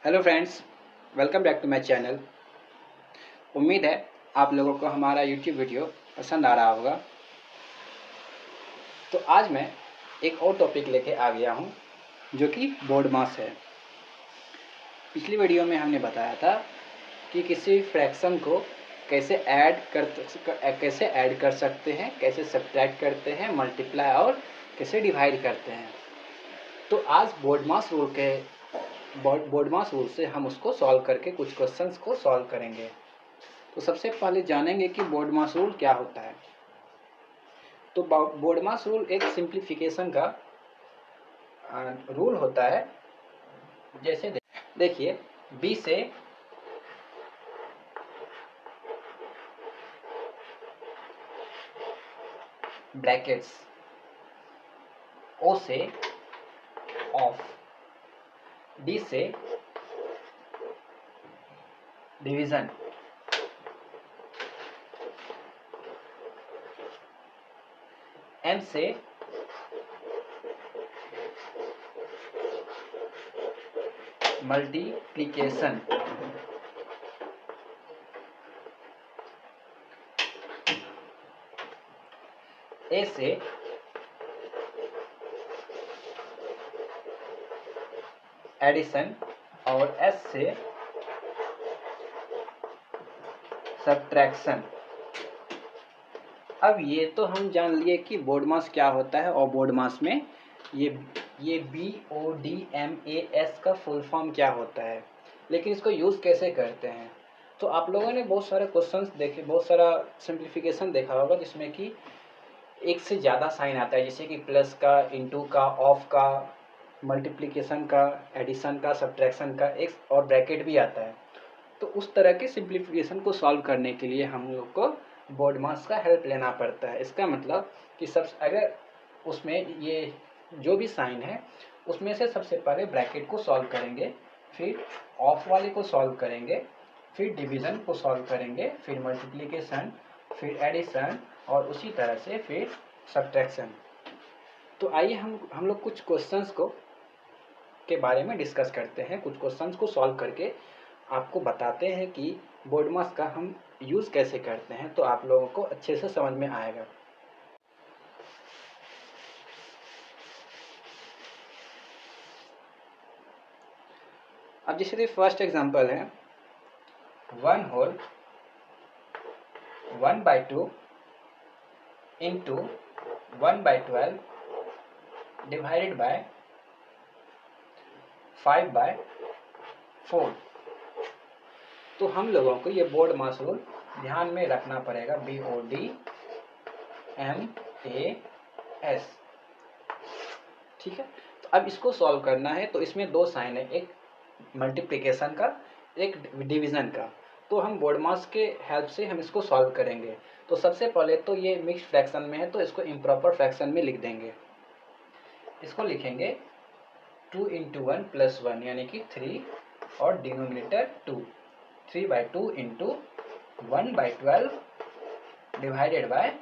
Hello friends, welcome back to my channel. उम्मीद है आप लोगों को हमारा यूट्यूब वीडियो पसंद आ रहा होगा। तो आज मैं एक और टॉपिक लेके आ गया हूँ जो कि बोर्ड मास है। पिछली वीडियो में हमने बताया था कि किसी फ्रैक्शन को कैसे ऐड कर सकते हैं, कैसे सब्ट्रैक्ट करते हैं, मल्टीप्लाई और कैसे डिवाइड करते हैं। तो आज बोर्ड मास रूल से हम उसको सॉल्व करके कुछ क्वेश्चंस को सॉल्व करेंगे। तो सबसे पहले जानेंगे कि बोर्ड मास रूल क्या होता है। तो बोर्ड मास रूल एक सिंप्लीफिकेशन का रूल होता है। जैसे देखिए, बी से ब्रैकेट्स, ओ से ऑफ, डी से डिवीजन, एम से मल्टीप्लिकेशन, ए से एडिशन और एस से सब्ट्रैक्शन। अब ये तो हम जान लिए कि बोर्ड मास क्या होता है और बोर्ड मास में ये BODMAS का फुल फॉर्म क्या होता है, लेकिन इसको यूज़ कैसे करते हैं। तो आप लोगों ने बहुत सारे क्वेश्चंस देखे, बहुत सारा सिंप्लीफिकेशन देखा होगा जिसमें कि एक से ज़्यादा साइन आता है, जैसे कि प्लस का, इनटू का, ऑफ का, मल्टीप्लिकेशन का, एडिशन का, सब्ट्रैक्शन का, एक और ब्रैकेट भी आता है। तो उस तरह के सिंप्लीफिकेशन को सॉल्व करने के लिए हम लोग को बोर्ड मास का हेल्प लेना पड़ता है। इसका मतलब कि अगर उसमें ये जो भी साइन है उसमें से सबसे पहले ब्रैकेट को सॉल्व करेंगे, फिर ऑफ वाले को सॉल्व करेंगे, फिर डिवीज़न को सॉल्व करेंगे, फिर मल्टीप्लिकेशन, फिर एडिशन और उसी तरह से फिर सब्ट्रैक्शन। तो आइए हम लोग कुछ क्वेश्चंस के बारे में डिस्कस करते हैं। कुछ क्वेश्चंस को सॉल्व करके आपको बताते हैं कि बोर्ड मास का हम यूज़ कैसे करते हैं, तो आप लोगों को अच्छे से समझ में आएगा। अब जैसे फर्स्ट एग्जांपल है 1 होल 1/2 इंटू 1/12 डिवाइडेड बाय 5/4। तो हम लोगों को ये बोर्ड मास रूल ध्यान में रखना पड़ेगा, BODMAS। ठीक है। तो अब इसको सॉल्व करना है, तो इसमें दो साइन है, एक मल्टीप्लिकेशन का, एक डिवीजन का। तो हम बोर्ड मास के हेल्प से हम इसको सॉल्व करेंगे। तो सबसे पहले तो ये मिक्स्ड फ्रैक्शन में है, तो इसको इम्प्रॉपर फ्रैक्शन में लिख देंगे। इसको लिखेंगे 2 × 1 + 1 यानी कि 3 और डिनोमिनेटर 2, 3/2 इंटू 1/12 डिवाइडेड बाय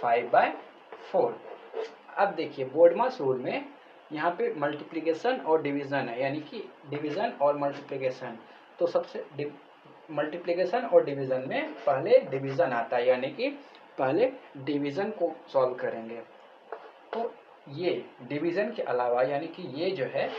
5/4। अब देखिए, बोर्ड मास रूल में यहाँ पे मल्टीप्लिकेशन और डिवीज़न है, यानी कि डिवीज़न और मल्टीप्लिकेशन। तो सबसे मल्टीप्लिकेशन और डिवीज़न में पहले डिवीज़न आता है, यानी कि पहले डिवीज़न को सॉल्व करेंगे। तो ये डिवीज़न के अलावा, यानी कि ये जो है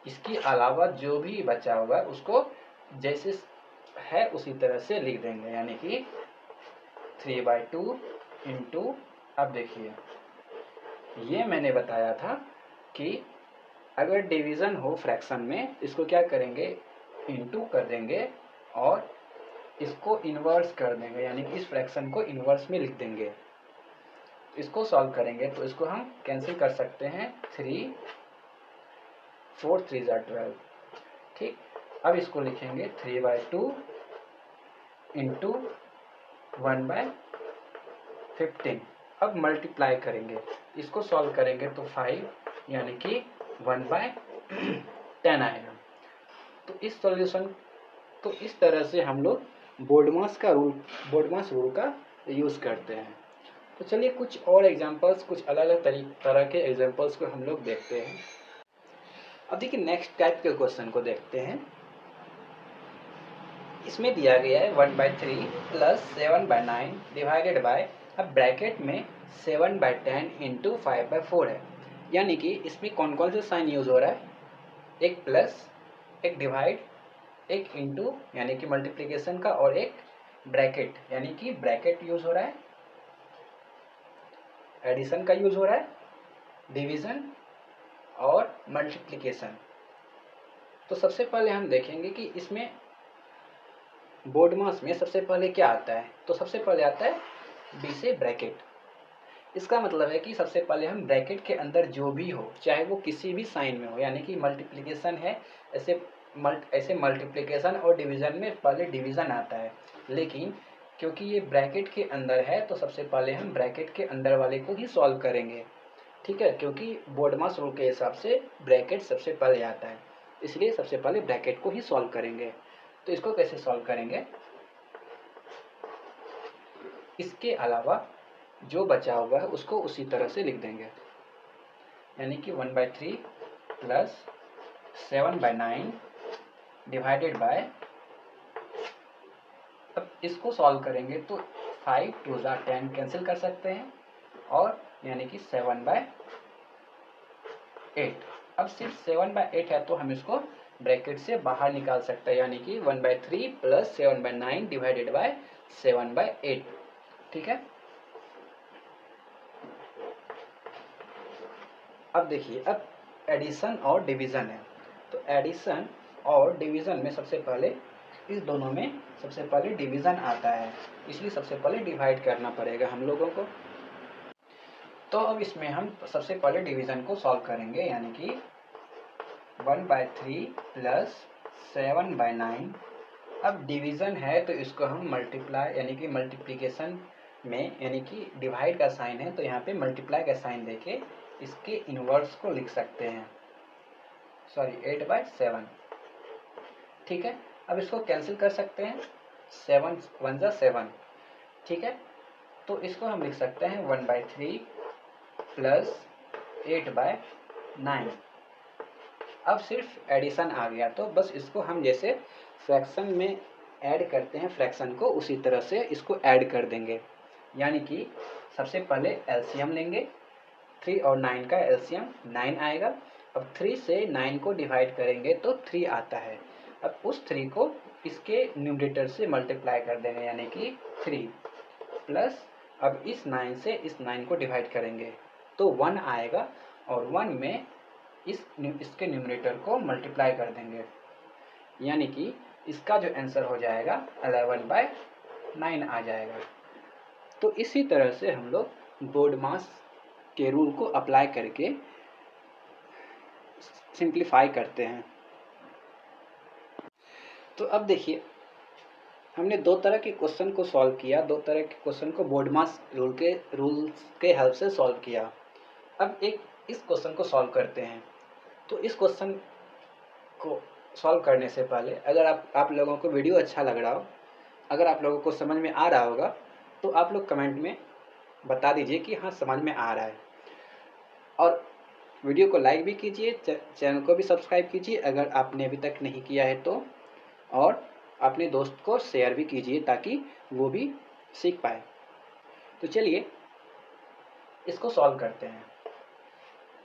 इसके अलावा जो भी बचा हुआ है उसको जैसे है उसी तरह से लिख देंगे, यानी कि 3/2 इंटू, अब देखिए ये मैंने बताया था कि अगर डिवीज़न हो फ्रैक्शन में, इसको क्या करेंगे, इंटू कर देंगे और इसको इन्वर्स कर देंगे, यानी कि इस फ्रैक्शन को इन्वर्स में लिख देंगे। इसको सॉल्व करेंगे तो इसको हम कैंसिल कर सकते हैं, 3 4 3 12। ठीक। अब इसको लिखेंगे 3/2 इंटू 1/15। अब मल्टीप्लाई करेंगे, इसको सॉल्व करेंगे तो 5 यानी कि 1/10 आएगा। तो इस सॉल्यूशन, तो इस तरह से हम लोग बोर्ड मास रूल का यूज़ करते हैं। तो चलिए कुछ और एग्जांपल्स, कुछ अलग अलग तरह के एग्जांपल्स को हम लोग देखते हैं। अब देखिए नेक्स्ट टाइप के क्वेश्चन को देखते हैं। इसमें दिया गया है 1/3 प्लस 7/9 डिवाइडेड बाय, अब ब्रैकेट में 7/10 इंटू 5/4 है। यानी कि इसमें कौन कौन से साइन यूज हो रहा है, एक प्लस, एक डिवाइड, एक इंटू यानी कि मल्टीप्लिकेशन का, और एक ब्रैकेट यानी कि ब्रैकेट यूज हो रहा है, एडिशन का यूज हो रहा है, डिवीजन और मल्टीप्लिकेशन। तो सबसे पहले हम देखेंगे कि इसमें बोर्ड मास में सबसे पहले क्या आता है। तो सबसे पहले आता है बी से ब्रैकेट। इसका मतलब है कि सबसे पहले हम ब्रैकेट के अंदर जो भी हो, चाहे वो किसी भी साइन में हो, यानी कि मल्टीप्लिकेशन है, ऐसे मल्टीप्लिकेशन और डिवीजन में पहले डिवीजन आता है, लेकिन क्योंकि ये ब्रैकेट के अंदर है तो सबसे पहले हम ब्रैकेट के अंदर वाले को ही सॉल्व करेंगे। ठीक है, क्योंकि बोर्ड मास रूल के हिसाब से ब्रैकेट सबसे पहले आता है, इसलिए सबसे पहले ब्रैकेट को ही सॉल्व करेंगे। तो इसको कैसे सॉल्व करेंगे, इसके अलावा जो बचा हुआ है उसको उसी तरह से लिख देंगे, यानी कि 1/3 प्लस 7/9 डिवाइडेड बाय, अब इसको सॉल्व करेंगे तो 5 2 10 कैंसिल कर सकते हैं, और यानी कि 7/8। अब सिर्फ 7/8 है तो हम इसको ब्रैकेट से बाहर निकाल सकते हैं, यानी कि 1/3 प्लस 7/9 डिवाइडेड बाय 7/8। ठीक है, अब देखिए, अब एडिशन और डिवीजन है, तो एडिशन और डिवीजन में सबसे पहले इस दोनों में सबसे पहले डिवीजन आता है, इसलिए सबसे पहले डिवाइड करना पड़ेगा हम लोगों को। तो अब इसमें हम सबसे पहले डिवीजन को सॉल्व करेंगे, यानी कि 1/3 प्लस 7/9। अब डिवीजन है तो इसको हम मल्टीप्लाई यानी कि मल्टीप्लिकेशन में, यानी कि डिवाइड का साइन है तो यहाँ पे मल्टीप्लाई का साइन देके इसके इनवर्स को लिख सकते हैं, सॉरी 8/7। ठीक है, अब इसको कैंसिल कर सकते हैं, 7 1 जा 7। ठीक है, तो इसको हम लिख सकते हैं 1/3 प्लस 8/9। अब सिर्फ एडिशन आ गया, तो बस इसको हम जैसे फ्रैक्शन में ऐड करते हैं फ्रैक्शन को, उसी तरह से इसको ऐड कर देंगे। यानी कि सबसे पहले एलसीएम लेंगे, 3 और 9 का एलसीएम 9 आएगा। अब 3 से 9 को डिवाइड करेंगे तो 3 आता है। अब उस 3 को इसके न्यूमरेटर से मल्टीप्लाई कर देंगे, यानी कि 3 प्लस, अब इस 9 से इस 9 को डिवाइड करेंगे तो 1 आएगा, और 1 में इसके न्यूमरेटर को मल्टीप्लाई कर देंगे, यानी कि इसका जो आंसर हो जाएगा 11/9 आ जाएगा। तो इसी तरह से हम लोग बोर्ड मास के रूल को अप्लाई करके सिंप्लीफाई करते हैं। तो अब देखिए, हमने दो तरह के क्वेश्चन को सॉल्व किया, दो तरह के क्वेश्चन को बोर्ड मास रूल्स के हेल्प से सॉल्व किया। अब एक इस क्वेश्चन को सॉल्व करते हैं। तो इस क्वेश्चन को सॉल्व करने से पहले अगर आप लोगों को वीडियो अच्छा लग रहा हो, अगर आप लोगों को समझ में आ रहा होगा, तो आप लोग कमेंट में बता दीजिए कि हाँ समझ में आ रहा है, और वीडियो को लाइक भी कीजिए, चैनल को भी सब्सक्राइब कीजिए अगर आपने अभी तक नहीं किया है तो, और अपने दोस्त को शेयर भी कीजिए ताकि वो भी सीख पाए। तो चलिए इसको सॉल्व करते हैं।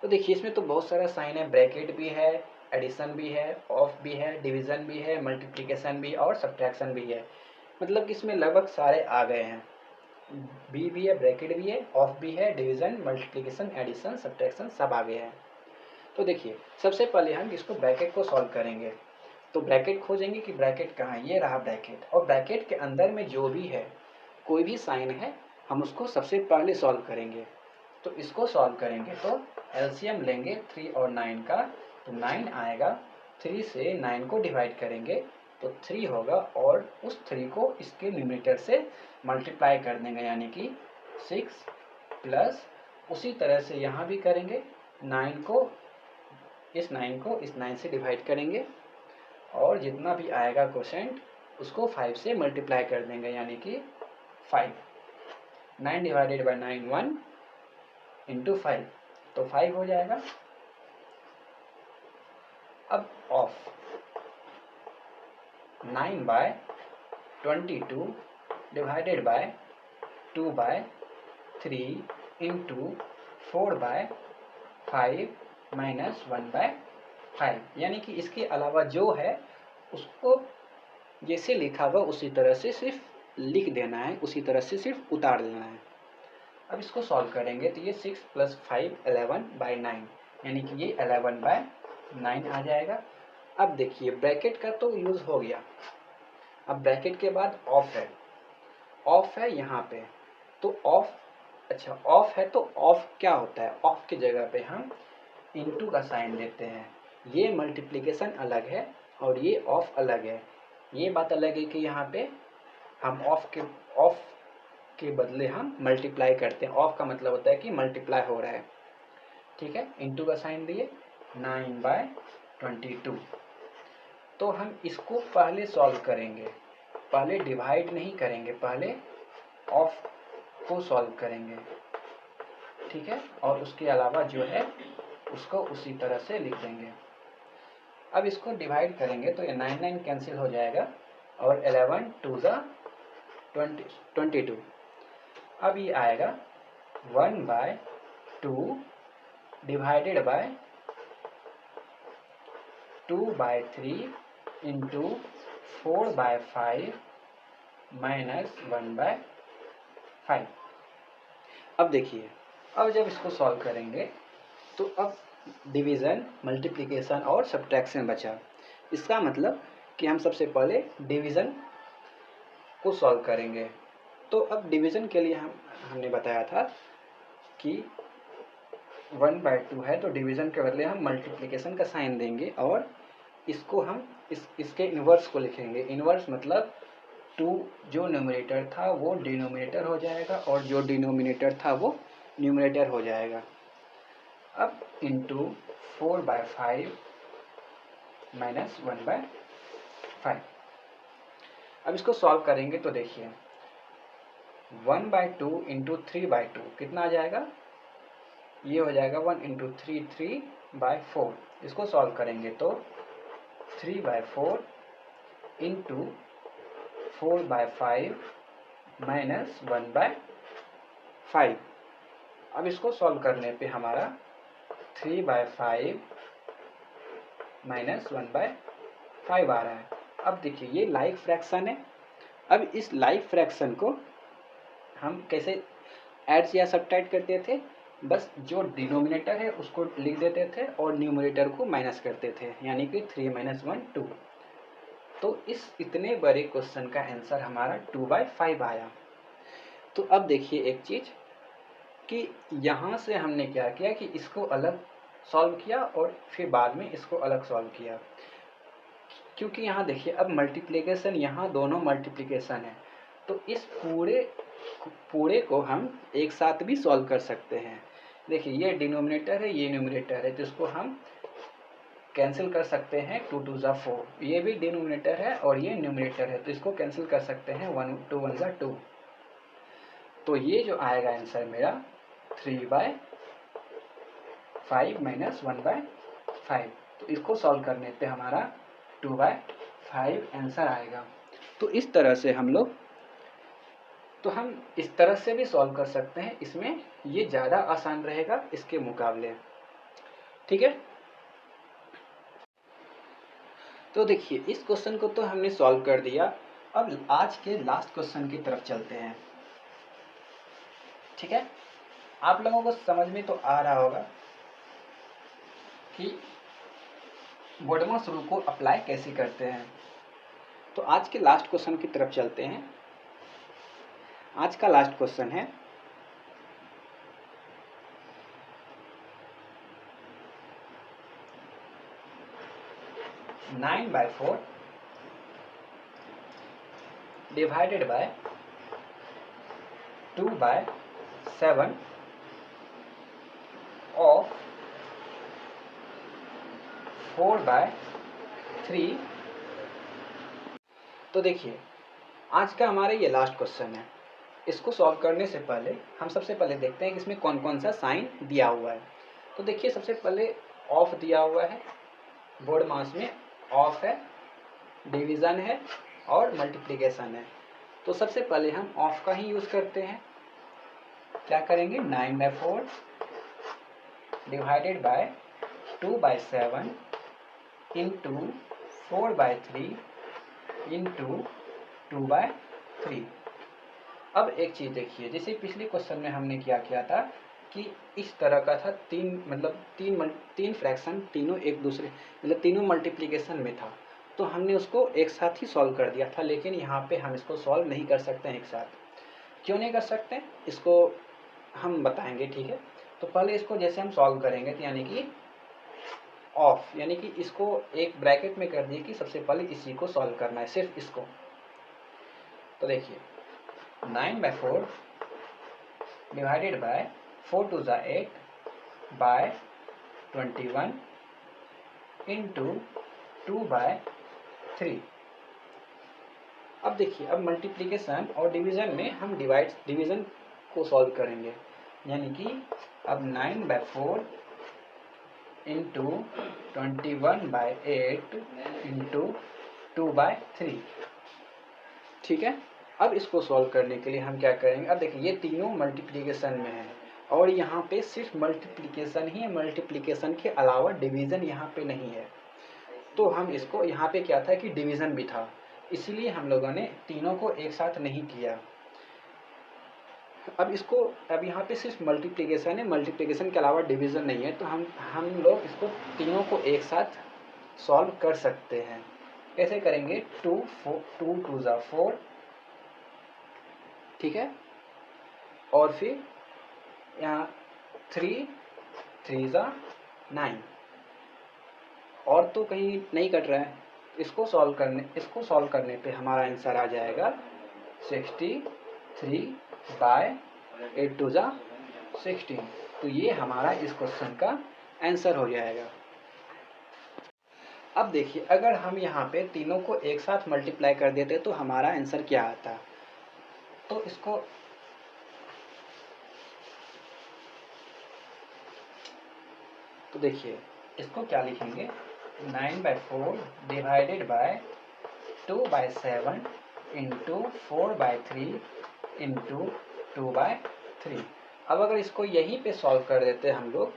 तो देखिए, इसमें तो बहुत सारा साइन है, ब्रैकेट भी है, एडिशन भी है, ऑफ भी है, डिवीजन भी है, मल्टीप्लिकेशन भी और सब्ट्रैक्शन भी है, मतलब कि इसमें लगभग सारे आ गए हैं। बी भी है, ब्रैकेट भी है, ऑफ भी है, डिवीजन, मल्टीप्लिकेशन, एडिशन, सब्ट्रैक्शन सब आ गए हैं। तो देखिए, सबसे पहले हम इसको ब्रैकेट को सॉल्व करेंगे। तो ब्रैकेट खोजेंगे कि ब्रैकेट कहाँ है, ये रहा ब्रैकेट, और ब्रैकेट के अंदर में जो भी है, कोई भी साइन है, हम उसको सबसे पहले सॉल्व करेंगे। तो इसको सॉल्व करेंगे तो एलसीएम लेंगे 3 और 9 का, तो 9 आएगा, 3 से 9 को डिवाइड करेंगे तो 3 होगा, और उस 3 को इसके न्यूमरेटर से मल्टीप्लाई कर देंगे, यानी कि 6 प्लस, उसी तरह से यहाँ भी करेंगे, 9 को इस 9 से डिवाइड करेंगे, और जितना भी आएगा क्वोशेंट उसको 5 से मल्टीप्लाई कर देंगे, यानी कि 5। 9 डिवाइडेड बाई 9 1 इंटू 5, तो 5 हो जाएगा। अब of 9/9 22 divided by 2/3 into 4/5 minus 1/5, यानी कि इसके अलावा जो है उसको जैसे लिखा हुआ उसी तरह से सिर्फ लिख देना है, उसी तरह से सिर्फ उतार लेना है। अब इसको सॉल्व करेंगे तो ये 6 + 5 11/9, यानी कि ये 11/9 आ जाएगा। अब देखिए ब्रैकेट का तो यूज़ हो गया, अब ब्रैकेट के बाद ऑफ है यहाँ पे, तो ऑफ, अच्छा ऑफ है तो ऑफ क्या होता है, ऑफ की जगह पे हम इनटू का साइन देते हैं। ये मल्टीप्लिकेशन अलग है और ये ऑफ अलग है। ये बात अलग है कि यहाँ पे हम ऑफ के बदले हम मल्टीप्लाई करते हैं। ऑफ का मतलब होता है कि मल्टीप्लाई हो रहा है, ठीक है। इनटू का साइन दिए 9/22। तो हम इसको पहले सॉल्व करेंगे, पहले डिवाइड नहीं करेंगे, पहले ऑफ को सॉल्व करेंगे, ठीक है। और उसके अलावा जो है उसको उसी तरह से लिख देंगे। अब इसको डिवाइड करेंगे तो ये 9 कैंसिल हो जाएगा और 11 2 = 22। अब ये आएगा 1/2 डिवाइडेड बाय 2/3 इंटू 4/5 माइनस 1/5। अब देखिए, अब जब इसको सॉल्व करेंगे तो अब डिवीज़न, मल्टीप्लिकेशन और सब्ट्रैक्शन बचा। इसका मतलब कि हम सबसे पहले डिवीज़न को सॉल्व करेंगे। तो अब डिवीज़न के लिए हमने बताया था कि 1/2 है तो डिवीज़न के बदले हम मल्टीप्लिकेशन का साइन देंगे और इसको हम इसके इन्वर्स को लिखेंगे। इन्वर्स मतलब 2 जो न्यूमरेटर था वो डिनोमिनेटर हो जाएगा और जो डिनोमिनेटर था वो न्यूमरेटर हो जाएगा। अब इंटू 4/5 माइनस 1/5। अब इसको सॉल्व करेंगे तो देखिए 1/2 इंटू 3/2 कितना आ जाएगा, ये हो जाएगा 1 इंटू 3 3/4। इसको सॉल्व करेंगे तो 3/4 इंटू 4/5 माइनस 1/5। अब इसको सॉल्व करने पे हमारा 3/5 माइनस 1/5 आ रहा है। अब देखिए ये लाइक फ्रैक्शन है। अब इस लाइक फ्रैक्शन को हम कैसे ऐड या सब्ट्रैक्ट करते थे, बस जो डिनोमिनेटर है उसको लिख देते थे और न्यूमरेटर को माइनस करते थे, यानी कि 3 - 1 2। तो इस इतने बड़े क्वेश्चन का आंसर हमारा 2/5 आया। तो अब देखिए एक चीज़ कि यहाँ से हमने क्या किया कि इसको अलग सॉल्व किया और फिर बाद में इसको अलग सॉल्व किया, क्योंकि यहाँ देखिए अब मल्टीप्लिकेशन, यहाँ दोनों मल्टीप्लिकेशन है तो इस पूरे को हम एक साथ भी सॉल्व कर सकते हैं। देखिए ये डिनोमिनेटर है, ये न्यूमरेटर है, जिसको हम कैंसिल कर सकते हैं। 2 2 = 4, ये भी डिनोमिनेटर है और ये न्यूमरेटर है तो इसको कैंसिल कर सकते हैं। 1 2 1 = 2। तो ये जो आएगा आंसर मेरा 3/5 माइनस 1/5। तो इसको सॉल्व करने पे हमारा 2/5 आंसर आएगा। तो इस तरह से हम इस तरह से भी सॉल्व कर सकते हैं, इसमें ये ज़्यादा आसान रहेगा इसके मुकाबले, ठीक है। तो देखिए इस क्वेश्चन को तो हमने सॉल्व कर दिया। अब आज के लास्ट क्वेश्चन की तरफ चलते हैं, ठीक है। आप लोगों को समझ में तो आ रहा होगा कि बोडमास रूल को अप्लाई कैसे करते हैं। तो आज के लास्ट क्वेश्चन की तरफ चलते हैं। आज का लास्ट क्वेश्चन है 9/4 डिवाइडेड बाय 2/7 ऑफ 4/3। तो देखिए आज का हमारा ये लास्ट क्वेश्चन है। इसको सॉल्व करने से पहले हम सबसे पहले देखते हैं कि इसमें कौन कौन सा साइन दिया हुआ है। तो देखिए सबसे पहले ऑफ दिया हुआ है, बोर्ड मास में ऑफ है, डिवीज़न है और मल्टीप्लिकेशन है। तो सबसे पहले हम ऑफ का ही यूज़ करते हैं। क्या करेंगे, 9/4 डिवाइडेड बाय 2/7 इंटू 4/3 इंटू 2/3। अब एक चीज़ देखिए, जैसे पिछले क्वेश्चन में हमने क्या किया था कि इस तरह का था, तीन फ्रैक्शन तीनों एक दूसरे मतलब तीनों मल्टीप्लिकेशन में था, तो हमने उसको एक साथ ही सॉल्व कर दिया था। लेकिन यहाँ पे हम इसको सॉल्व नहीं कर सकते हैं एक साथ। क्यों नहीं कर सकते, इसको हम बताएंगे, ठीक है। तो पहले इसको जैसे हम सॉल्व करेंगे तो यानी कि ऑफ, यानी कि इसको एक ब्रैकेट में कर दिए कि सबसे पहले इसी को सॉल्व करना है, सिर्फ इसको। तो देखिए 9/4 डिवाइडेड बाय 4 2 ज़ा 8 बाय 21 इंटू 2/3। अब देखिए, अब मल्टीप्लिकेशन और डिवीज़न में हम डिवीज़न को सॉल्व करेंगे, यानी कि अब 9/4 इंटू 21/8 इंटू 2/3, ठीक है। अब इसको सॉल्व करने के लिए हम क्या करेंगे, अब देखिए ये तीनों मल्टीप्लिकेशन में है और यहाँ पे सिर्फ मल्टीप्लिकेशन ही है, मल्टीप्लिकेशन के अलावा डिवीज़न यहाँ पे नहीं है। तो हम इसको, यहाँ पे क्या था कि डिवीज़न भी था, इसलिए हम लोगों ने तीनों को एक साथ नहीं किया। अब इसको, अब यहाँ पे सिर्फ मल्टीप्लिकेशन है, मल्टीप्लिकेशन के अलावा डिवीज़न नहीं है, तो हम लोग इसको तीनों को एक साथ सॉल्व कर सकते हैं। कैसे करेंगे, 2 2 ज़ा 4, ठीक है, और फिर यहाँ 3 ज़ा 9, और तो कहीं नहीं कट रहा है। इसको सॉल्व करने पे हमारा आंसर आ जाएगा 63/8 2 ज़ा 16। तो ये हमारा इस क्वेश्चन का आंसर हो जाएगा। अब देखिए, अगर हम यहाँ पे तीनों को एक साथ मल्टीप्लाई कर देते तो हमारा आंसर क्या आता। तो इसको तो देखिए, इसको क्या लिखेंगे, 9/4 डिवाइडेड बाय 2/7 इंटू 4/3 इंटू 2/3। अब अगर इसको यहीं पे सॉल्व कर देते हम लोग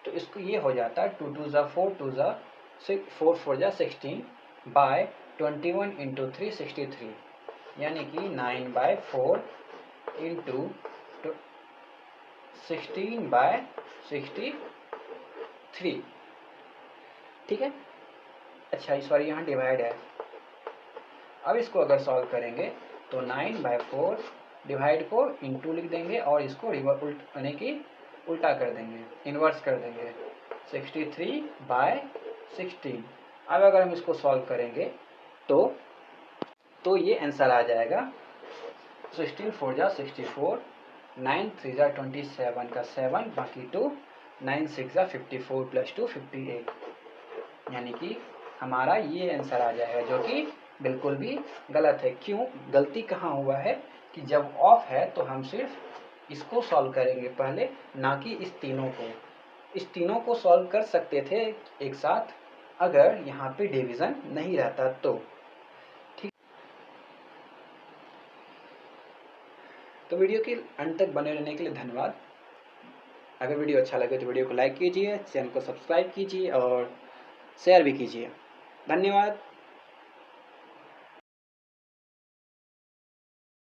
तो इसको ये हो जाता 2 2 ज़ा 4 2 ज़ा 6 4 4 ज़ा 16 बाय 21 इंटू 3 63, यानी कि 9/4 इंटू 16/63, ठीक है। अच्छा सॉरी, यहाँ डिवाइड है। अब इसको अगर सॉल्व करेंगे तो 9/4 डिवाइड को इंटू लिख देंगे और इसको यानी कि उल्टा कर देंगे, इन्वर्स कर देंगे, 63/16। अब अगर हम इसको सॉल्व करेंगे तो ये आंसर आ जाएगा 16 4 ज़ा 64, 9 3 ज़ा 27 का 7 बाकी 2, 9 6 ज़ा 54 प्लस 2 58, यानी कि हमारा ये आंसर आ जाएगा, जो कि बिल्कुल भी गलत है। क्यों, गलती कहाँ हुआ है कि जब ऑफ है तो हम सिर्फ इसको सॉल्व करेंगे पहले, ना कि इस तीनों को। इस तीनों को सॉल्व कर सकते थे एक साथ अगर यहाँ पे डिवीज़न नहीं रहता तो, ठीक। तो वीडियो के अंत तक बने रहने के लिए धन्यवाद। अगर वीडियो अच्छा लगे तो वीडियो को लाइक कीजिए, चैनल को सब्सक्राइब कीजिए और शेयर भी कीजिए। धन्यवाद।